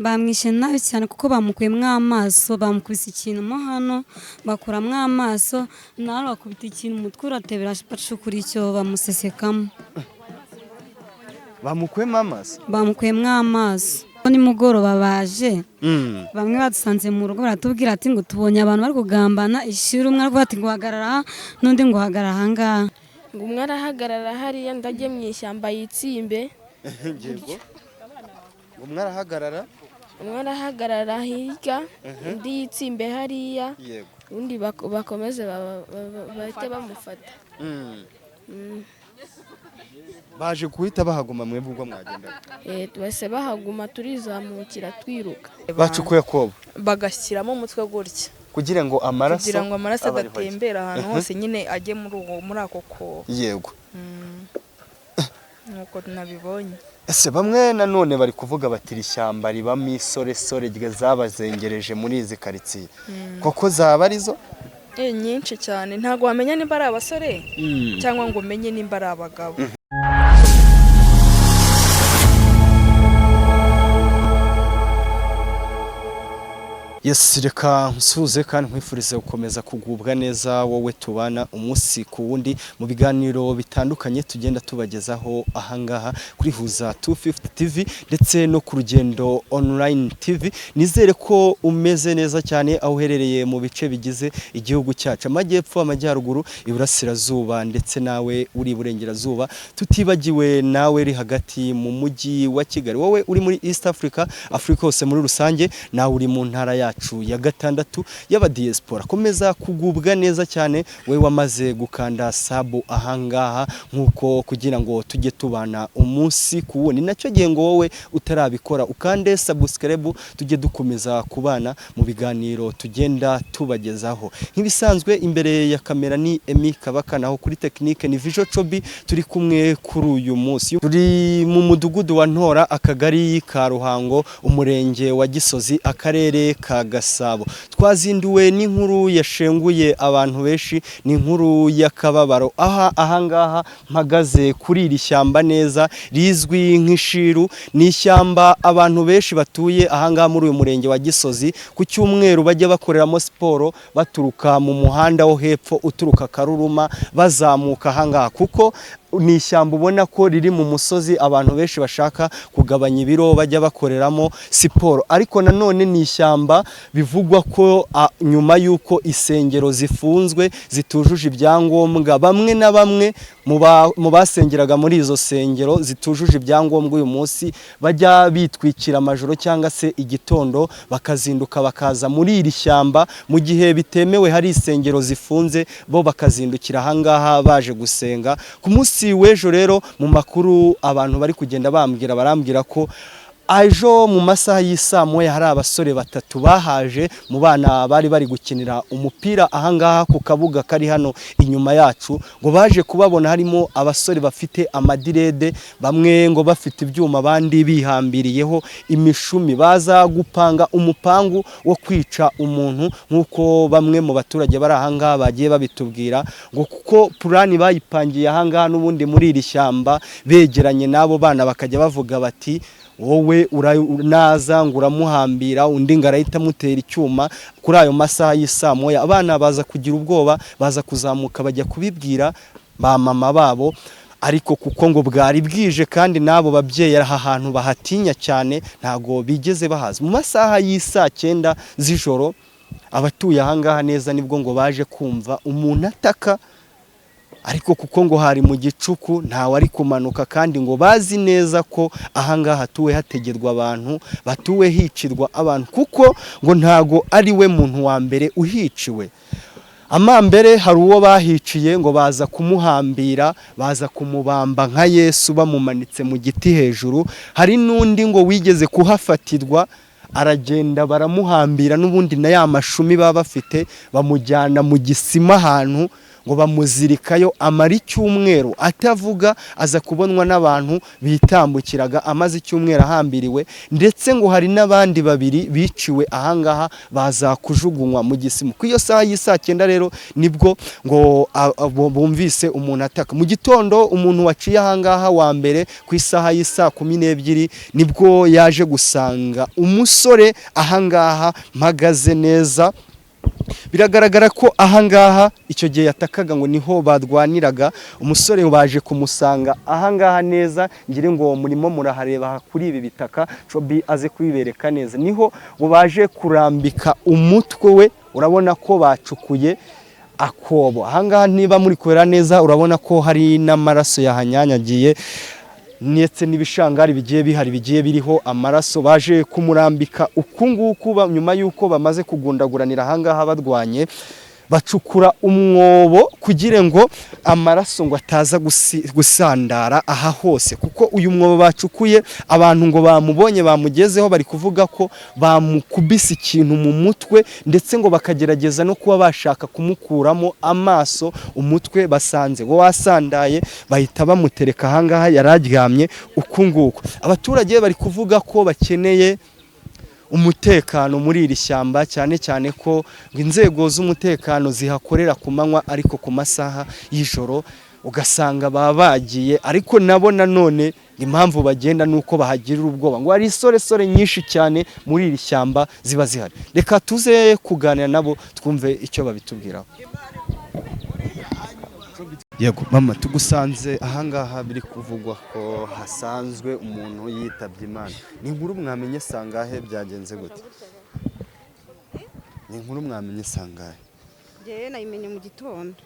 bamwishe nabi cyane kuko bamukuyemo amaso, bamukubise ikintu mo hano bakuramo amaso, nawe bakubita ikintu umutwe uratebera bacukura icyo bamusesekamo. Bamukuyemo amaso? Bamukuyemo amaso. Nimugoroba baje bamwe badusanze mu rugo baratubwira ati ngo tubonye abantu bari kugambana, ishira umwe aravuga ati ngo hagarara n'undi ngo hagarara ahangaha. Ngo umwe arahagarara hariya ndajye mu ishyamba yitsimbe. Yego. Umwe arahagarara? Umwe arahagarara hirya, undi yitsimbe hariya. Yego. Undi bakomeze bahite bamufata. Baje kuhita bahaguma mwebwe ubwo mwagendaga? Bose bahaguma turizamukira twiruka. Bacukuye kobo bagashyiramo umutwe gutya kugira ngo amaraso adatembera ahantu hose nyine ajye muri ako kobo. Yego. Nuko nabibonye. Ese bamwe nanone bari kuvuga bati ishyamba ribamo isoresore zabazengereje muri izi karitsiye, koko zaba arizo? Nyinshi cyane, ntago wamenya nimba ari abasore cyangwa ngo umenye nimba ari abagabo. Yes, reka nsuze kandi nkwifurize gukomeza kugubwa neza wowe tubana umunsi ku wundi mu biganiro bitandukanye tugenda tubagezaho ahangaha kuri Huza 250 TV ndetse no ku Rugendo Online TV. Nizere ko umeze neza cyane aho uherereye mu bice bigize igihugu cyacu, amajyepfo, amajyaruguru, iburasirazuba ndetse nawe uri burengerazuba, tutibagiwe nawe uri hagati mu mujyi wa Kigali, wowe uri muri East Africa, Africa hose muri rusange, nawe uri mu ntara ya ya gatandatu y'aba diaspora. Komeza kugubwa neza cyane we wamaze gukanda sabu ahangaha nkuko kugira ngo tujye tubana umunsi ku wundi, nacyo gihe ngo wowe utarabikora ukande subscribe tujye dukomeza kubana mu biganiro tugenda tubagezaho. Nk'ibisanzwe imbere ya kamera ni Emi Kabaka, naho kuri technique ni Vijo Chobi. Turi kumwe kuri uyu munsi, turi mu mudugudu wa Ntora, akagari ka Ruhango, umurenge wa Gisozi, akarere ka Gasabo. Twazinduwe n'inkuru yashenguye abantu benshi, n'inkuru y'akababaro. Ahangaha mpagaze kuri iri shyamba neza rizwi nk'ishiru, ni ishyamba abantu benshi batuye ahangaha muri uyu murenge wa Gisozi ku cyumweru bajya bakoreramo siporo baturuka mu muhanda wo hepfo uturuka Karuruma bazamuka ahangaha, kuko ni ishyamba ubona ko riri mu musozi abantu benshi bashaka kugabanya ibiro bajya bakoreramo siporo. Ariko nanone ni ishyamba bivugwa ko nyuma y'uko isengero zifunzwe zitujuje ibyangombwa, bamwe na bamwe mu basengeraga muri izo sengero zitujuje ibyangombwa uyu munsi bajya bitwikira amajoro cyangwa se igitondo bakazinduka bakaza muri iri shyamba, mu gihe bitemewe hari isengero zifunze bo bakazindukira ahangaha baje gusenga. Ku munsi w'ejo rero mu makuru abantu bari kugenda barambwira ko ejo mu masaha y'isa moya hari abasore batatu bahaje mu bana bari gukinira umupira ahangaha ku kabuga kari hano inyuma yacu, ngo baje kubabona harimo abasore bafite amadirede, bamwe ngo bafite ibyuma, abandi bihambiriyeho imishumi, baza gupanga umupangu wo kwica umuntu nk'uko bamwe mu baturage bari ahangaha bagiye babitubwira, ngo kuko purani bayipangiye ahangaha n'ubundi muri iri shyamba begeranye n'abo bana bakajya bavuga bati wowe uraza ngo uramuhambira, undi ngo arahita amutera icyuma. Kuri ayo masaha y'isa moya abana baza kugira ubwoba, baza kuzamuka bajya kubibwira ba mama babo, ariko kuko ngo bwari bwije kandi nabo babyeyi aha hantu bahatinya cyane ntago bigeze bahaza. Mu masaha y'isa 9 z'ijoro abatuye ahangaha neza nibwo ngo baje kumva umuntu ataka, ariko kuko ngo hari mu gicuku ntawe ari kumanuka, kandi ngo bazi neza ko ahangaha hatuwe hategerwa abantu, batuwe hicirwa abantu, kuko ngo ntago ari we muntu wa mbere uhiciwe. Amambere hari uwo bahiciye ngo baza kumuhambira, baza kumubamba nka Yesu bamumanitse mu giti hejuru. Hari n'undi ngo wigeze kuhafatirwa aragenda baramuhambira n'ubundi na ya mashumi baba bafite bamujyana mu gisima ahantu ngo bamuzirikayo amara icyumweru atavuga, aza kubonwa n'abantu bitambukiraga amaze icyumweru ahambiriwe, ndetse ngo hari n'abandi babiri biciwe ahangaha baza kujugunywa mu gisimu. Ku iyo saha y'isa 9 rero nibwo ngo bumvise umuntu ataka. Mu gitondo umuntu waciye ahangaha wa mbere ku isaha y'isa 12 nibwo yaje gusanga umusore ahangaha mpagaze neza. Biragaragara ko ahangaha icyo gihe yatakaga ngo niho badwaniraga. Umusore baje kumusanga ahangaha neza, ngire ngo murimo murahareba kuri ibi bitaka Cobi aze kwibereka neza, niho ngo baje kurambika umutwe we. Urabona ko bacukuye akobo ahangaha, niba muri kubera neza urabona ko hari n'amaraso yahanyanyagiye ndetse n'ibishangari bigiye bihari bigiye biriho amaraso. Baje kumurambika ukunguku nyuma yuko bamaze kugundaguranira ahangaha badwanye, bacukura umwobo kugira ngo amaraso ngo ataza gusandara aha hose, kuko uyu mwobo bacukuye abantu ngo bamubonye bamugezeho bari kuvuga ko bamukubise ikintu mu mutwe, ndetse ngo bakagerageza no kuba bashaka kumukuramo amaso. Umutwe basanze ngo wasandaye, bahita bamutereka ahangaha yararyamye ukunguku. Abaturage bari kuvuga ko bakeneye umutekano muri iri shyamba, cyane cyane ko inzego z'umutekano zihakorera ku manywa, ariko ku masaha y'ijoro ugasanga babagiye. Ariko nabo nanone impamvu bagenda nuko bahagirira ubwoba, ngo ari soresore nyinshi cyane muri iri shyamba ziba zihari. Reka tuze kuganira nabo twumve icyo babitubwiraho. Yego mama, tugusanze ahangaha biri kuvugwa ko hasanzwe umuntu yitabye Imana. Ni inkuru mwamenye sangahe, byagenze gute? Ni inkuru mwamenye sangahe? Ngewe nayimenye mu gitondo.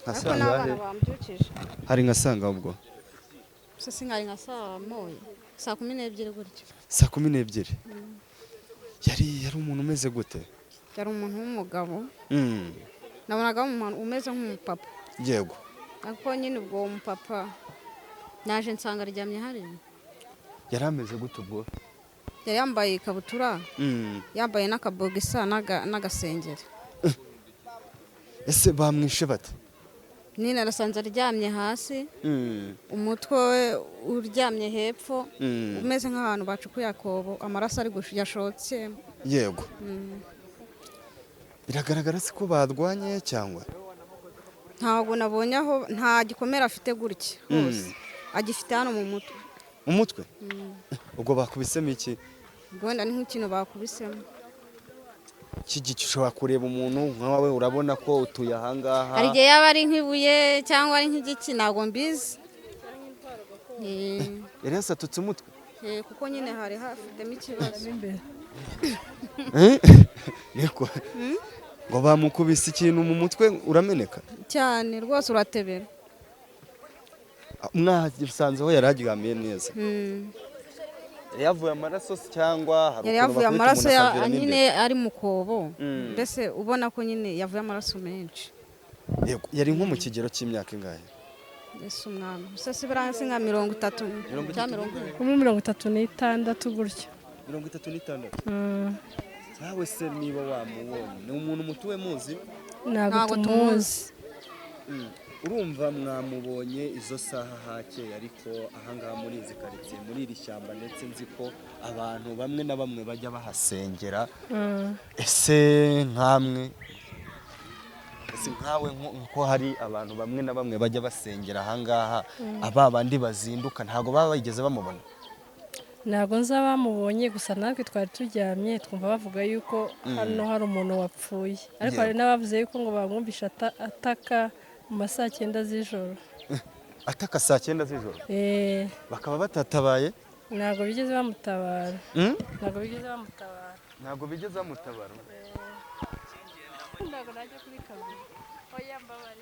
Hasangahe? Hari ngasanga ubwo. Sasa ngari nka saa 12 gutyo. Saa 12. Yari umuntu umeze gute? Yari umuntu w'umugabo. Nabonaga umuntu umeze nk'umupapa. Yego. Ako nyine ubwo umupapa naje nsanga aryamye hari. Yari ameze gute ubwo? Yari yambaye ikabutura. Yambaye n'akabogisa n'agasengeri. Ese bamwishe bate? Nina nasanze aryamye hasi. Umutwe uryamye hepfo. Umeze nk'ahantu bacukuye akobo, amaraso ari yashotse. Yego. Biragaragara se ko badwanye cyangwa? Ntabwo nabonye aho nta gikomera afite gutya hose. Agifite hano mu mutwe. Umutwe? Ubwo bakubisemo iki? Gwenda ni nk'ikintu bakubisemo. Kigicishwa kureba umuntu nkawe, urabona ko utuye ahangaha. Hari gihe yaba ari nk'ibuye cyangwa ari nk'igiki, ntabwo mbizi. Yari yasatutse umutwe? Kuko nyine hari hafitemo ikibazo imbere. Niko. Ngo bamukubise ikintu mu mutwe urameneka cyane rwose, uratebera. Mwasanzeho yararyamiye neza. Yavuye amaraso cyangwa yari yavuye amaraso nyine ari mu kobo. Mbese ubona ko nyine yavuye amaraso menshi. Yego. Yari nko mu kigero cy'imyaka ingahe? Yesu mwami. Sasa biranse nka 30 cyangwa 36 gutyo. 36. Nawe se niba wamubonye ni umuntu mutuwe muzi? Ntabwo tumuzi. Urumva mwamubonye izo saha hakeye, ariko ahangaha muri izi karitsiye muri iri shyamba, ndetse nzi ko abantu bamwe na bamwe bajya bahasengera. Ese nkamwe, ese nkawe nko hari abantu bamwe na bamwe bajya basengera ahangaha, aba bandi bazinduka ntago baba bageze bamubona? Ntabwo nzabamubonye, gusa natwe twari turyamye twumva bavuga yuko hano hari umuntu wapfuye, ariko hari n'abavuze yuko ngo bamwumvisha ataka mu masaa 9 z'ijoro. Ataka saa 9 z'ijoro? Bakaba batatabaye? Ntabwo bigeze bamutabara. Ntabwo bigeze bamutabara. Ntabwo bigeze bamutabara? Ntabwo najya kuri kamera. Oya mbabari.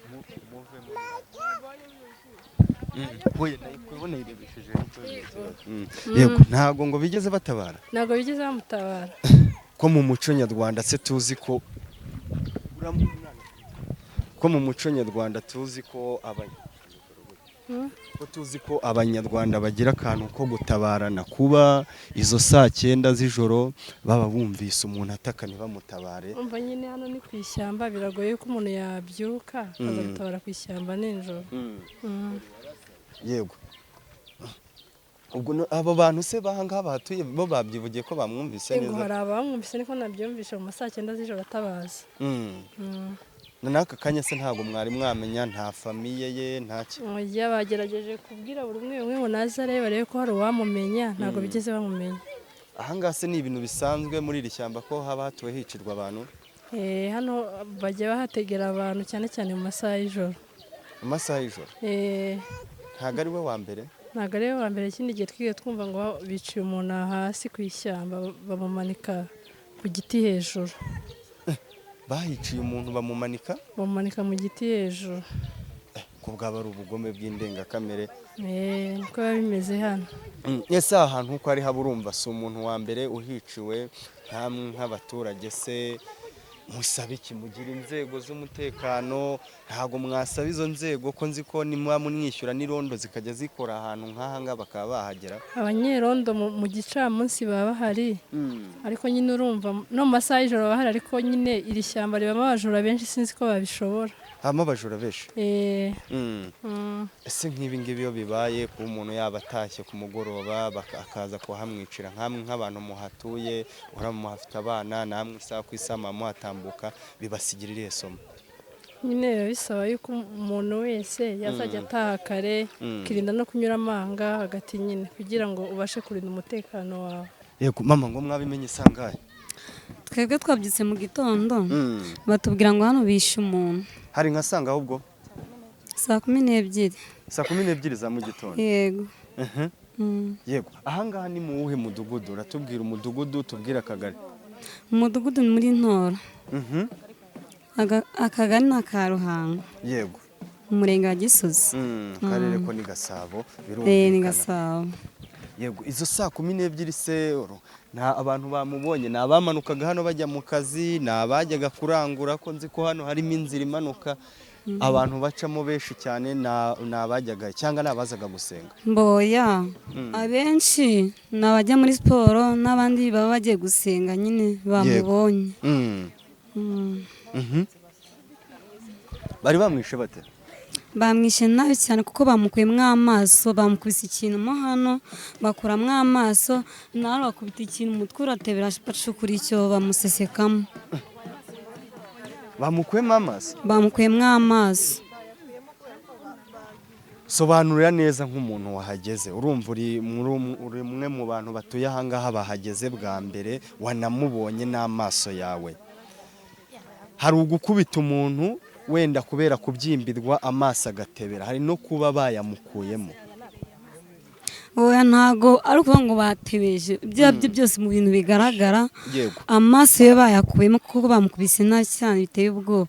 Yego. Ntabwo ngo bigeze batabara? Ntabwo bigeze bamutabara. Ko mu muco nyarwanda se tuzi ko mu muco nyarwanda tuzi ko ko tuzi ko abanyarwanda bagira akantu ko gutabarana, kuba izo saa 9 z'ijoro baba bumvise umuntu ataka ntibamutabare. umva nyine hano ni ku ishyamba, biragoye ko umuntu yabyuka akaza gutabara ku ishyamba nijoro. Yego, ubwo abo bantu se bahangaha bahatuye bo babyivugiye ko bamwumvise ngo neza? hari abamwumvise niko nabyumvishe mu saa 9 z'ijoro atabaza. N'aka kanya se ntabwo mwari mwamenya, nta famiye ye ntaki? Oya, bagerageje kubwira buri umwe ngo naze arebe ko hari uwamumenya, ntabwo bigeze bamumenya. Ahangaha se ni ibintu bisanzwe muri iri shyamba ko haba hatuwe hicirwa abantu? Hano bajya bahategera abantu cyane cyane mu masaha y'ijoro. Mu masaha y'ijoro? Ntabwo ari we wa mbere? Ntabwo ari we wa mbere. Ikindi gihe twigiye twumva ngo biciye umuntu hasi ku ishyamba bamumanika ku giti hejuru. Bahiciye umuntu bamumanika mu giti hejuru. Ko bwaba ari ubugome bw'indengakamere. Niko biba bimeze hano. Ese ahantu uko ari haba urumva si umuntu wa mbere uhiciwe, ntamwe nk'abaturage se musaba iki? Mugira inzego z'umutekano, ntabwo mwasaba izo nzego ko nzi ko nimuba mwishyura n'irondo zikajya zikora ahantu nk'aha ngaha bakaba bahagera? Abanyerondo mu gicamunsi baba bahari, ariko nyine urumva no mu masaha y'ijoro baba bahari, ariko nyine iri shyamba ribamo abajura benshi, sinzi ko babishobora. Habamo abajura benshi? Ese nk'ibi ngibi iyo bibaye kuba umuntu yaba atashye ku mugoroba akaza kuhamwicira, nk'amwe nk'abantu muhatuye muhafite abana, namwe isaha ku isaha muhatambuka, bibasigira irihe somo? Nyine biba bisaba yuko umuntu wese yazajya ataha kare, ukirinda no kunyura amanga hagati nyine, kugira ngo ubashe kurinda umutekano wawe. Yego mama, ngo mwabimenye isangahe? Twebwe twabyutse mu gitondo batubwira ngo hano bishe umuntu. Hari nka sanga ahubwo saa 12. Saa 12 za mu gitondo? Yego. Yego, ahangaha ni mu wuhe mudugudu? Uratubwira umudugudu, tubwira akagari. Umudugudu ni muri Ntora. Akagari ni aka Ruhango. Yego. Umurenge wa Gisozi. Karere ko ni Gasabo, birumvikana. Ni Gasabo. Yego, izo saa 12 se nta abantu bamubonye? Ni abamanukaga hano bajya mu kazi, ni abajyaga kurangura, ko nzi ko hano harimo inzira imanuka abantu bacamo benshi cyane, ni abajyaga cyangwa ni abazaga gusenga? Mboya, abenshi ni abajya muri siporo, n'abandi baba bagiye gusenga nyine bamubonye. Bari bamwishe bate? Bamwishe nabi cyane kuko bamukuyemo amaso, bamukubise ikintu mo hano bakuramo amaso, nawe bakubita ikintu umutwe uratebera, bacukura icyo bamusesekamo. Bamukuyemo amaso? Bamukuyemo amaso. Sobanurira neza nk'umuntu wahageze, urumva uri umwe mu bantu batuye ahangaha bahageze bwa mbere, wanamubonye n'amaso yawe. Hari ugukubita umuntu wenda kubera kubyimbirwa amaso agatebera, hari no kuba bayamukuyemo? Oya, ntago ari ukuvuga ngo batebeje, ibyo byose mu bintu bigaragara. Amaso ye bayakuyemo kuko bamukubise nabi cyane biteye ubwoba.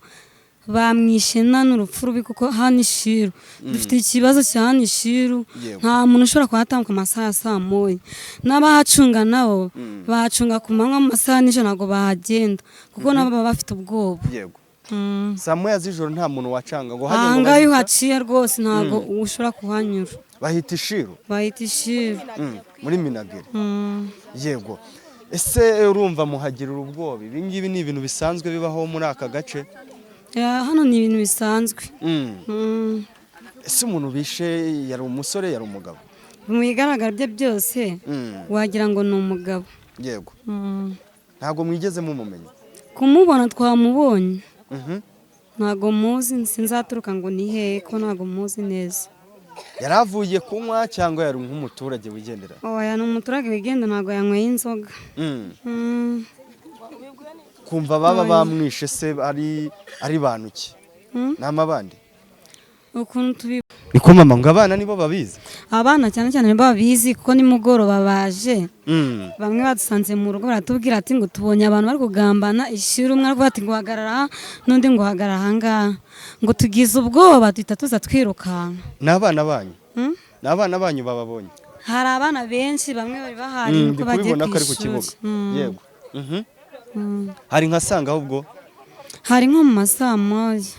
Bamwishe n'urupfu rubi kuko hano Ishiru dufite ikibazo cya hano Ishiru, nta muntu ushobora kuhatambuka amasaha ya saa 9. N'abahacunga nabo bahacunga ku manywa, mu masaha nijoro ntabwo bahagenda kuko nabo baba bafite ubwoba. Saa 9 z'ijoro nta muntu wacanga ngo hajye ngo ahangaha iyo uhaciye rwose ntabwo ushobora kuhanyura. Bahita Ishiru? Bahita Ishiru. Muri Minagiri? Yego. Ese urumva muhagirira ubwoba? Ibi ngibi ni ibintu bisanzwe bibaho muri aka gace? Hano ni ibintu bisanzwe. Ese umuntu bishe yari umusore, yari umugabo? Mu bigaragara bye byose wagira ngo ni umugabo. Yego. Ntabwo mwigeze mumumenya? Kumubona twamubonye. Ntabwo muzi, sinzaturuka ngo ni hehe ko ntabwo muzi neza. Yari avuye kunywa cyangwa yari nk'umuturage wigendera? Oya, ni umuturage wigenda, ntabwo yanyweye inzoga. Kumva baba bamwishe se ari bantu ki? Nama bandi? Ukuntu tubi Niko mama, ngo abana nibo babizi? Abana cyane cyane nibo babizi kuko nimugoroba baje. Bamwe badusanze mu rugo baratubwira ati ngo tubonye abantu bari kugambana Ishiru, umwe aravuga ati ngo hagarara, n'undi ngo hagarara ahangaha, ngo tugize ubwoba duhita tuza twirukanka. N'abana banyu? N'abana banyu bababonye? Hari abana benshi, bamwe bari bahari nuko bagiye ku ishuri. Yego. Hari nka sanga ahubwo? Hari nko mu masaa 9.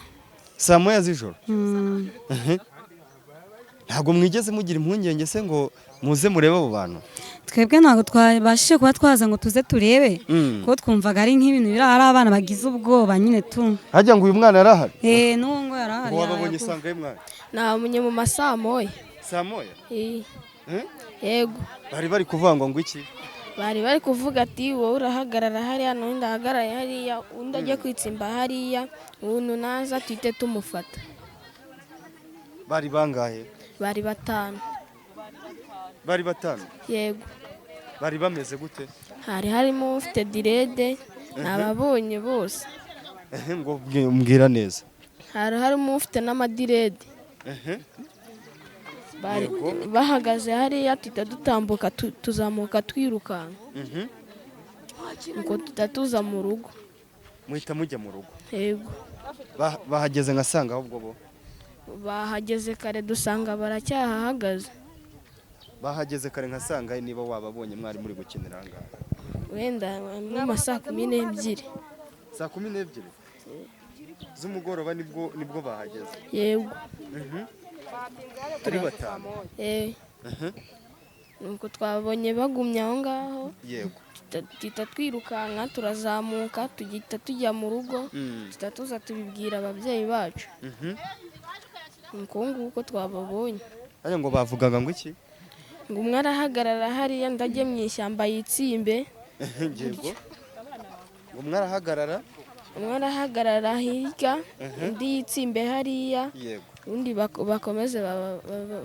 Saa 9 z'ijoro? ntabwo mwigeze mugira impungenge se ngo muze murebe abo bantu? twebwe ntabwo twabashije kuba twaza ngo tuze turebe kuko twumvaga ari nk'ibintu biri ari abana bagize ubwoba nyine tu. Hajya ngo uyu mwana yarahari? n'uwo ngo yarahari. Wababonye isangaye mwana? Nabonye mu masaa moya. Saa moya? Yego. Bari kuvuga ngo iki? Bari kuvuga ati wowe urahagarara hariya n'undi ahagarare hariya undi ajye kwitsimba hariya umuntu naza tuhite tumufata. Bari bangahe? Bari 5. Bari 5? Yego. Bari bameze gute? Hari harimo ufite direde nababonye bose. Ngo mbwira neza. Hari harimo ufite n'amadirede. Bari bahagaze hariya tuhita dutambuka tuzamuka twirukanka. Ngo tutatuza mu rugo. Muhita mujya mu rugo? Yego. Bahageze ngasanga ahubwo bo? Bahageze kare dusanga baracyahahagaze. Bahageze kare nkasanga niba wababonye mwari muri gukinira ngaha? Wenda mu masaa 12. Saa 12 z'umugoroba nibwo bahageze? Yego. Turi 5? Nuko twabonye bagumye aho ngaho. Yego. Tuhita twirukanka turazamuka tujya mu rugo tutatuza tubibwira ababyeyi bacu. Nguko twababonye. Aya ngo bavugaga ngo iki? Ngo umwe arahagarara hariya ndajye mu ishyamba yitsimbe. Yego. Ngo umwe arahagarara? Umwe arahagarara hirya undi yitsimbe hariya. Yego. Undi bakomeze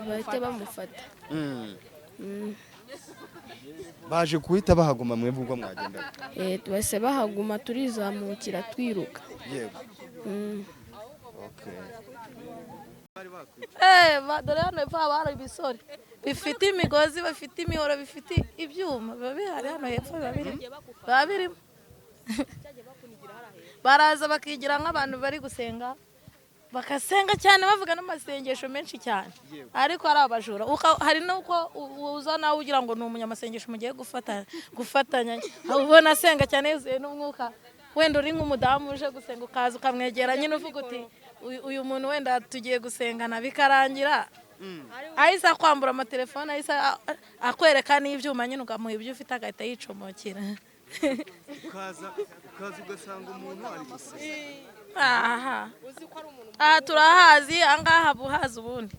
bahite bamufata. Baje kuhita bahaguma mwebwe ubwo mwagendaga? Twese bahaguma turizamukira twiruka. Yego. Okay. Dore hano hepfo haba hari ibisore bifite imigozi, bafite imihoro, bifite ibyuma biba bihari hano hepfo biba birimo. Baraza bakigira nk'abantu bari gusenga, bakasenga cyane bavuga n'amasengesho menshi cyane, ariko ari abajura. Hari n'uko uza nawe ugira ngo ni umunyamasengesho mugiye gufatanya, ubona asenga cyane yuzuye n'umwuka, wenda uri nk'umudamu uje gusenga ukaza ukamwegera nyine uvuga uti uyu muntu wenda tugiye gusengana, bikarangira ahise akwambura amatelefone, ahise akwereka n'ibyuma nyine ukamuha ibyo ufite agahita yicomokera. Ukaza ugasanga umuntu ari gusenga. Aha turahazi, ahangaha buhazi ubundi.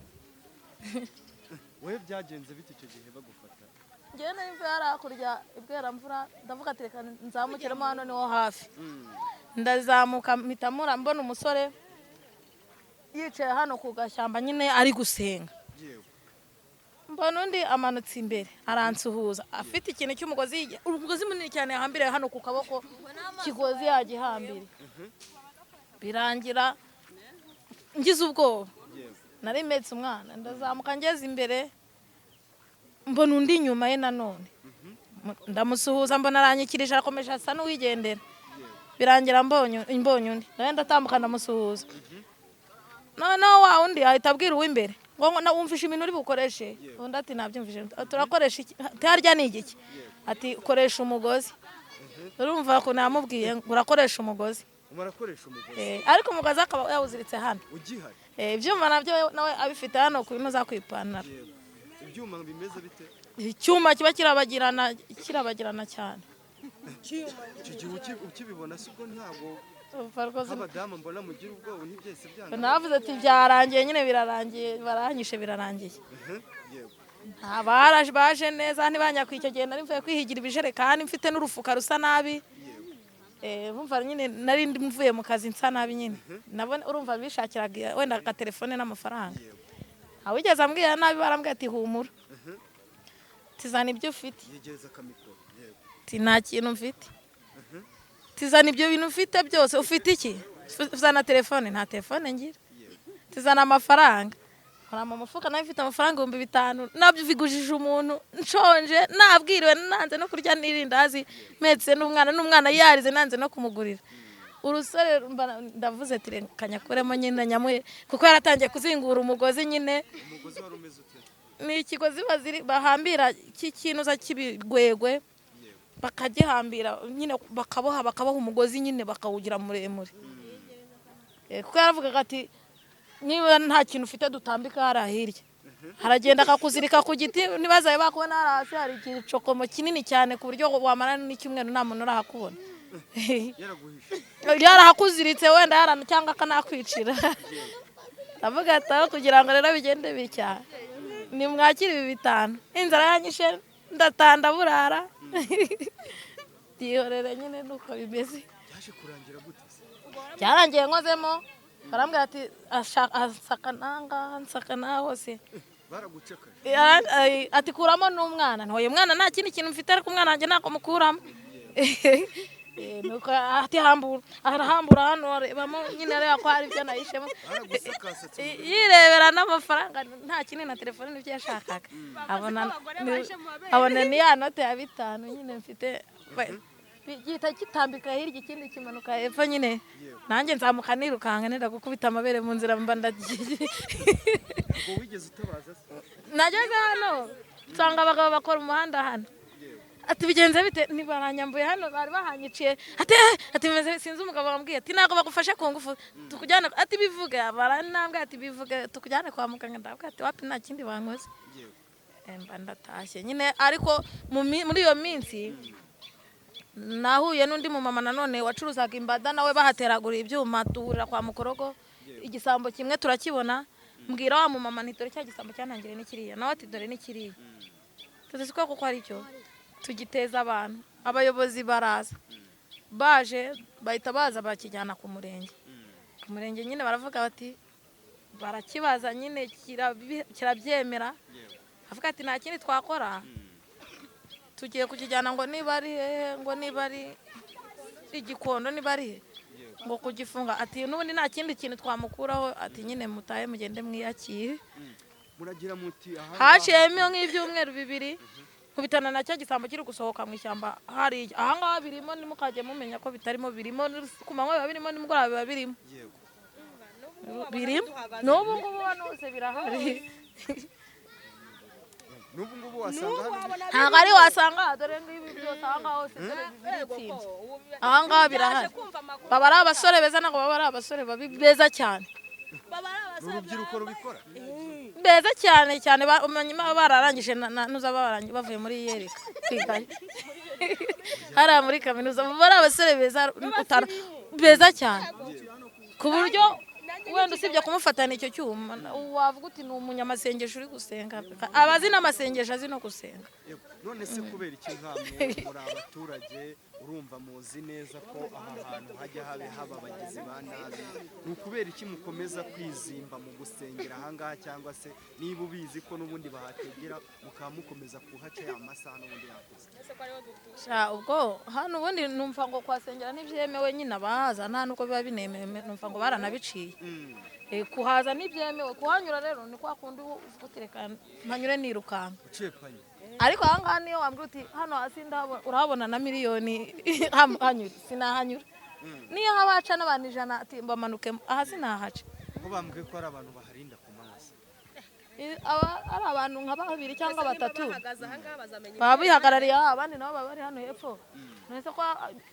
Wowe byagenze bite icyo gihe bagufata? Njyewe nari mvuye hariya hakurya ibweramvura, ndavuga ati reka nzamukiremo hano niho hafi. Ndazamuka mpita mbona umusore yicaye hano ku gashyamba nyine ari gusenga. Mbona undi amanutse imbere aransuhuza afite ikintu cy'umugozi, umugozi munini cyane yahambiriye hano ku kaboko, kigozi yagihambiriye. Birangira ngize ubwoba, nari metse umwana, ndazamuka ngeze imbere mbona undi nyuma ye nanone, ndamusuhuza mbona aranyikirije arakomeje asa n'uwigendera. Birangira mbonye undi nawe ndatambuka ndamusuhuza. Noneho wa undi ahita abwira uw'imbere ngo wumvishe ibintu uri bukoreshe? Undi ati nabyumvishe. Turakoresha iki? Harya ni igiki? Ati koresha umugozi. Urumva ko namubwiye ngo urakoresha umugozi. Umarakoresha umugozi? Ariko umugozi akaba yawuziritse hano. Ugihari? Ibyuma nabyo nawe abifite hano ku bino za kwipantara. Ibyuma bimeze bite? Icyuma kiba kirabagirana cyane. Icyo gihe ukibibona si ubwo ntabwo abadamu mbona mugira ubwoba ntibyese byanga? Navuze ati byarangiye nyine, birarangiye, baranyishe birarangiye. Baje neza ntibanyakwiye. Icyo gihe nari mvuye kwihigira ibijerekani mfite n'urufuka rusa nabi. Bumva nyine nari mvuye mu kazi nsa nabi nyine. Nabone urumva bishakiraga wenda agatelefone n'amafaranga. Awigeze ambwira nabi, barambwira ati humura. Tizana ibyo ufite. Yegereza kamikoro. Ati nta kintu mfite. Tizana ibyo bintu ufite byose. Ufite iki? Uzana telefone? Nta telefone ngira. Tizana amafaranga. Nkora mu mufuka nawe mfite amafaranga 5,000. Nabyo vigujije umuntu nshonje, nabwiriwe nanze no kurya n'irindazi, metse n'umwana yarize nanze no kumugurira. Urusore ndavuze ati reka nyakuremo nyine nyamuye, kuko yaratangiye kuzingura umugozi nyine. Umugozi wari umeze ute? Ni ikigozi bahambira cy'ikintu za kibigwegwe, bakagihambira nyine bakaboha umugozi nyine bakawugira muremure. Kuko yaravugaga ati niba nta kintu ufite dutambika hariya hirya. aragenda akakuzirika ku giti nibazaye bakubona hasi hari igicokomo kinini cyane ku buryo wamara n'icyumweru nta muntu urahakubona yarahakuziritse wenda cyangwa akanakwicira ndavuga ati aho kugira ngo rero bigende bitya nimwakire ibi 5 inzara yanyishe ndatanda burara dihorere nyine nuko bimeze byarangiye nkozemo barambwira ati ansakana hose ati kuramo n'umwana ntoye mwana nta kindi kintu mfite ariko umwana wanjye nako mukuramo nuko ati arahambura hano rebamo nyine rero ko hari ibyo nayishemo yirebera n'amafaranga nta kindi na telefone n'ibyo yashakaga abona ni ya note ya 5 nyine mfite gihita kitambika hirya ikindi kimanuka hepfo nyine nanjye nzamuka nirukanga nenda gukubita amabere mu nzira mba ndagiye ubwo wigeze utabaza se najyaga hano nsanga abagabo bakora umuhanda hano ati bigenze bite nibaranyambuye hano bari bahanyiciye ati sinzi umugabo wambwiye ati ntago bagufashe ku ngufu tukujyana ati bivuga baranambwe ati bivuga tukujyane kwa muganga ndabwa ati wapi nta kindi bankoze mba ndatashye nyine ariko muri iyo minsi nahuye n'undi mu mama nanone wacuruzaga imbada nawe bahateragura ibyuma tuhurira kwa Mukorogo igisambo kimwe turakibona mbwira wa mu mama nti dore cya gisambo cyanangire n'ikiriya nawe ati dore n'ikiriya tutaziko kuko ari cyo tugiteza abantu abayobozi baraza baje bahita baza bakijyana ku murenge nyine baravuga bati barakibaza nyine kirabyemera avuga ati nta kindi twakora tugiye kukijyana ngo niba ari igikondo niba ari ngo kugifunga ati n'ubundi nta kindi kintu twamukuraho ati nyine mutaye mugende mwiyakire muragira muti haciyemo nk'ibyumweru 2 kubitana na cya gisambo kiri gusohoka mu ishyamba hari ahangaha birimo nimukajye mumenya ko bitarimo birimo ku manywa biba birimo nimugoroba biba birimo n'ubu ngubu hose birahari n'ubu ngubu wasanga ntabwo ari wasanga dore ngibi byose ahangaha hose biritsinze ahangaha birahari baba ari abasore beza ntabwo baba ari abasore beza cyane urubyiruko rubikora beza cyane bararangije nuza bavuye muri yereka kwigayo hariya muri kaminuza baba ari abasore beza cyane ku buryo wenda usibye kumufatana icyo cyuma wavuga uti ni umunyamasengesho uri gusenga abazi n'amasengesho azi no gusenga none se kubera iki nkamwe muri abaturage urumva muzi neza ko aha hantu hajya haba abagizi ba nabi ni ukubera iki mukomeza kwizimba mu gusengera ahangaha cyangwa se niba ubizi ko n'ubundi bahategera mukaba mukomeza kuhaca ya masaha n'ubundi yakoze ubwo hano ubundi numva ngo kwasengera n'ibyemewe nyine abahaza nta nuko biba binemewe numva ngo baranabiciye kuhaza n'ibyemewe kuhanyura rero ni kwa kundi uvugutireka mpanyure nirukanka ucepanye ariko ahangaha niyo wambwira uti hano hasi urahabona na miliyoni hanyura sinahanyura niyo habaca n'abantu 100 ati mbamanuke aha sinahaca ko bambwiye ko ari abantu baharinda ku manywa ari abantu nka 2 cyangwa 3 baba bihagarariye abandi nabo baba bari hano hepfo nese ko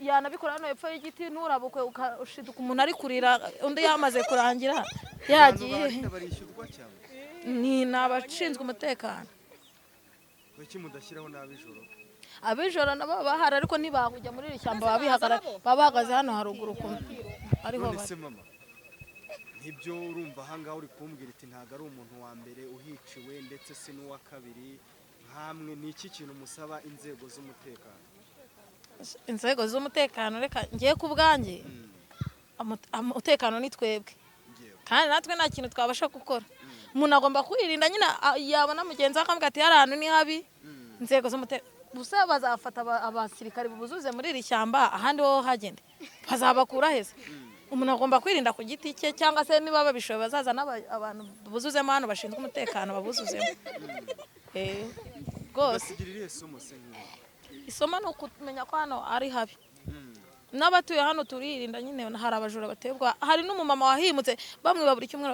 yanabikora hano hepfo y'igiti nturabukwe ushiduka umuntu ari kurira undi yamaze kurangira yagiye ni nabashinzwe umutekano Kuki mudashyiraho n'abijoro abijoro nabo bahara ariko ntibahujya muri iri shyamba babahagaze hano haruguru ariho bari none mama nibyo urumva ahangaha uri kumbwira iti ntago ari umuntu wa mbere uhiciwe ndetse se n'uwa kabiri nkamwe ni iki kintu musaba inzego z'umutekano reka ngiye ku bwanjye umutekano ni twebwe kandi natwe nta kintu twabasha gukora umuntu agomba kwirinda nyine yabona mugenzi we akambwira ati hari ahantu ni habi inzego z'umutekano gusa bazafata abasirikare buzuze muri iri shyamba ahandi ho hagende bazabakura heza umuntu agomba kwirinda ku giti cye cyangwa se niba babishoboye bazaza n'abantu buzuzemo hano bashinzwe umutekano babuzuzemo rwose isomo ni ukumenya ko hano ari habi n'abatuye hano turirinda nyine hari abajura baterwa hari n'umumama wahimutse bamwe baburi cyumwe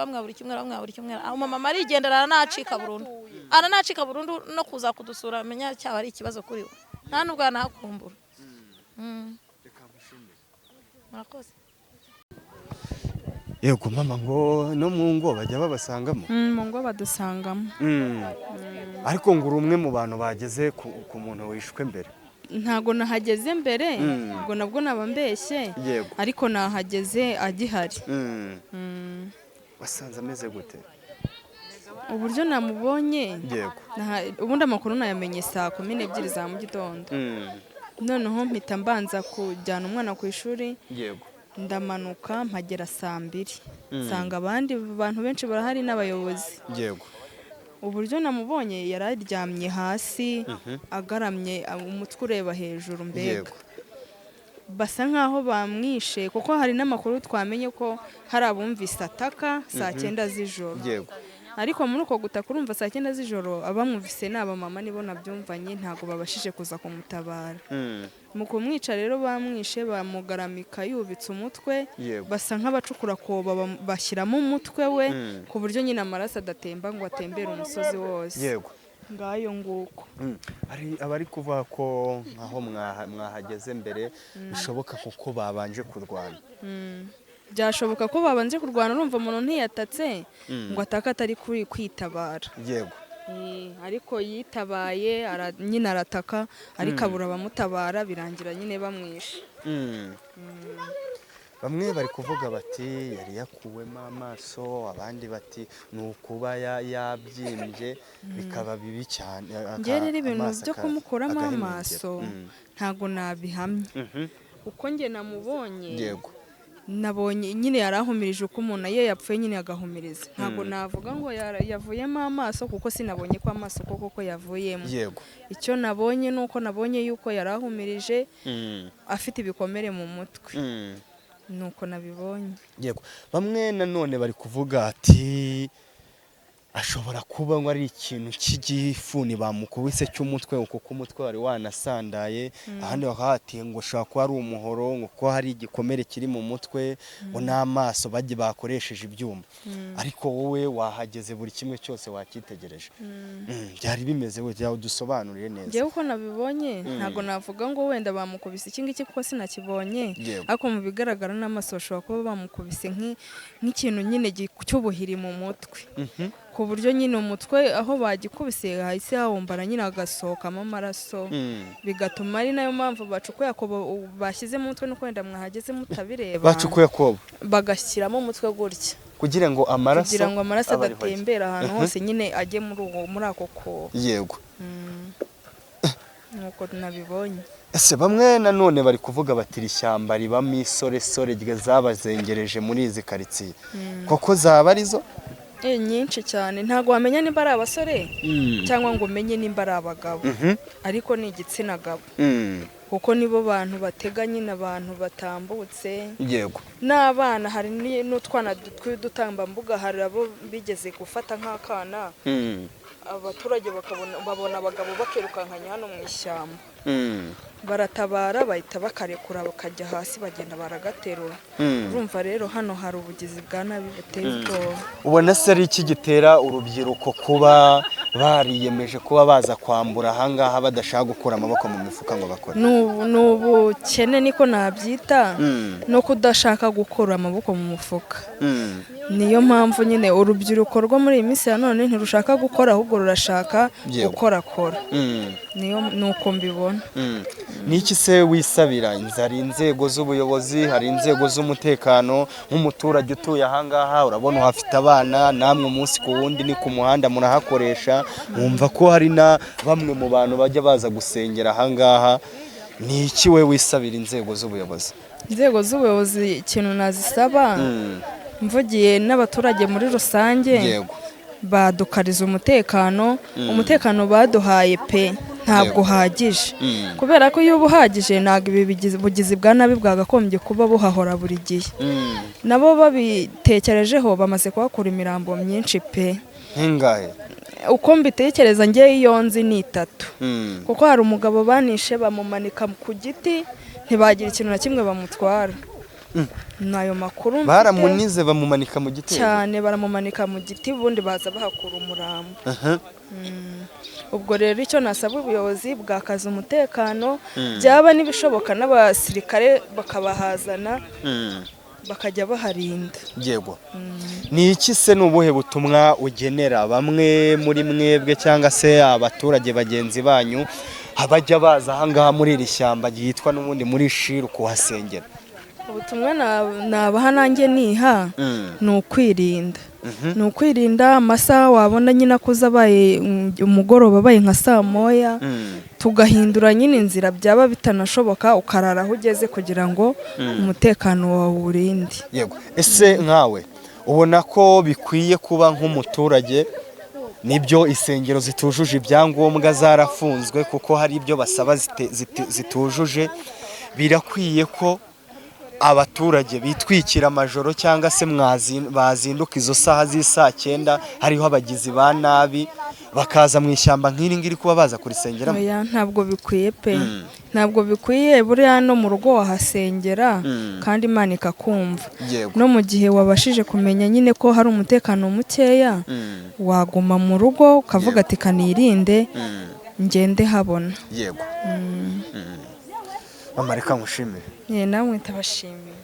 umumama arigendera aranacika burundu no kuza kudusura amenya cyaba ari ikibazo kuri we nta nubwo yanahakumbura reka mushimire murakoze yego mama ngo no mu ngo bajya babasangamo mu ngo badusangamo. ariko ngo uri umwe mu bantu bageze ku muntu wishwe mbere. Ntago nahageze mbere ubwo nabwo naba mbeshye ariko nahageze agihari. Wasanze ameze gute? Uburyo namubonye yego ubundi amakuru nayamenye saa 12 za mu gitondo. Noneho mpita mbanza kujyana umwana ku ishuri. Yego ndamanuka mpagera saa 2 nsanga abandi bantu benshi barahari n'abayobozi. Yego uburyo namubonye yararyamye hasi agaramye umutwe ureba hejuru mbega. Basa nkaho bamwishe kuko hari n'amakuru twamenye ko hari abumvise ataka saa 9 z'ijoro. Yego ariko muri uko gutaka urumva saa 9 z'ijoro abamwumvise n'aba mama nibo nabyumvanye ntago babashije kuza kumutabara. Mu kumwica rero bamwishe bamugaramika yubitse umutwe basa nk'abacukura koba bashyiramo umutwe we ku buryo nyine amaraso adatemba ngo atembere umusozi wose. Yego ngayo nguko. Ari abari kuvuga ko nkaho mwahageze mbere bishoboka kuko babanje kurwana. Byashoboka ko babanje kurwana urumva umuntu ntiyatatse ngo ataka atari kuri kwitabara. Yego ariko yitabaye nyine arataka ariko abura abamutabara birangira nyine bamwishe. Bamwe bari kuvuga bati yari yakuwemo amaso abandi bati ni ukuba yabyimbye bikaba bibi cyane. Njye rero ibintu byo kumukuramo amaso ntago nabihamye uko njye namubonye. Yego nabonye nyine yarahumirije uko umuntu ye yapfuye nyine agahumiriza. Ntago navuga ngo yavuyemo amaso kuko sinabonye ko amaso koko yavuyemo. Yego icyo nabonye nuko nabonye yuko yarahumirije afite ibikomere mu mutwe. Nuko nabibonye. Yego bamwe nanone bari kuvuga ati ashobora kuba ngo ari ikintu cy'igifuni bamukubise cy'umutwe kuko umutwe wari wanasandaye. Ahandi bakahatiye ngo shaka ko ari umuhoro ngo ko hari igikomere kiri mu mutwe ngo n'amaso bagiye bakoresheje ibyuma. Ariko wowe wahageze buri kimwe cyose wakitegereje. Byari bimeze gute yawe dusobanuriye neza. Ngewe uko nabibonye ntago navuga ngo wenda bamukubise iki ngiki kuko sinakibonye ariko mu bigaragara n'amaso bashobora kuba bamukubise nk'ikintu nyine cy'ubuhiri mu mutwe. Ku buryo nyine umutwe aho bagikubise hahise hawombara nyine agasohokamo amaraso bigatuma ari nayo mpamvu bacukuye akobo bashyize mu mutwe nuko wenda mwahageze mutabireba. Bacukuye akobo bagashyiramo umutwe gutya kugira ngo amaraso adatembera ahantu hose nyine ajye muri ako kobo. Yego nuko nabibonye. Ese bamwe nanone bari kuvuga bati ishyamba ribamo isoresore zabazengereje muri izi karitsiye koko zaba arizo nyinshi cyane. Ntago wamenya nimba ari abasore cyangwa ngo umenye nimba ari abagabo ariko ni igitsina gabo kuko nibo bantu bateganye n'abantu batambutse. Yego n'abana hari n'utwana dutambambuga hari abo bigeze gufata nk'akana abaturage babona abagabo bakirukankanya hano mu ishyamba baratabara bahita bakarekura bakajya hasi bagenda baragaterura. Urumva rero hano hari ubugizi bwa nabi buteye ubwoba. Ubona se ari iki gitera urubyiruko kuba bariyemeje kuba baza kwambura ahangaha badashaka gukura amaboko mu mifuka ngo bakore? N'ubukene niko nabyita no kudashaka gukura amaboko mu mufuka. Niyo mpamvu nyine urubyiruko rwo muri iyi minsi ya none ntirushaka gukora ahubwo rurashaka gukorakora. Nuko mbibona. Niki se wisabira? Hari inzego z'ubuyobozi, hari inzego z'umutekano. Nk'umuturage utuye ahangaha urabona uhafite abana namwe umunsi ku wundi ni ku muhanda murahakoresha. Wumva ko hari na bamwe mu bantu bajya baza gusengera ahangaha. Ni iki we wisabira inzego z'ubuyobozi? Inzego z'ubuyobozi ikintu nazisaba mvugiye n'abaturage muri rusange. Yego badukariza umutekano baduhaye pe ntabwo uhagije kubera ko iyo ubuhagije ntabwo ibi bugizi bwa nabi bwagakombye kuba buhahora buri gihe. Nabo babitekerejeho bamaze kuhakura imirambo myinshi pe. Nkingahe? Uko mbitekereza njye iyo nzi ni 3 kuko hari umugabo banishe bamumanika ku giti ntibagira ikintu na kimwe bamutwara. Nayo makuru baramunize bamumanika mu giti cyane baramumanika mu giti ubundi baza bahakura umurambo. Ubwo rero icyo nasaba ubuyobozi bwakaza umutekano byaba nibishoboka n'abasirikare bakabahazana bakajya baharinda. yego. Ni iki se n'ubuhe butumwa ugenera bamwe muri mwebwe cyangwa se abaturage bagenzi banyu abajya baza ahangaha muri iri shyamba ryitwa n'ubundi muri Shiru kuhasengera? Ubutumwa nabaha nanjye niha ni ukwirinda. Ni ukwirinda amasaha wabona nyine akuze abaye umugoroba abaye nka saa moya, tugahindura nyine inzira, byaba bitanashoboka ukarara aho ugeze kugira ngo umutekano wawe urinde. Yego. Ese nkawe ubona ko bikwiye kuba nk'umuturage, nibyo insengero zitujuje ibyangombwa zarafunzwe kuko hari ibyo basaba zitujuje, birakwiye ko abaturage bitwikira amajoro cyangwa se bazinduka izo saha z'isa 9 hariho abagizi ba nabi bakaza mu ishyamba nk'iri ngiri kuba baza kurisengeramo? Oya, ntabwo bikwiye pe. Ntabwo bikwiye, buriya no mu rugo wahasengera kandi Imana ikakumva. No mu gihe wabashije kumenya nyine ko hari umutekano mukeya, waguma mu rugo ukavuga ati kanirinde ngende habona. Yego. Mama reka ngushimire. Namwe ndabashimiye.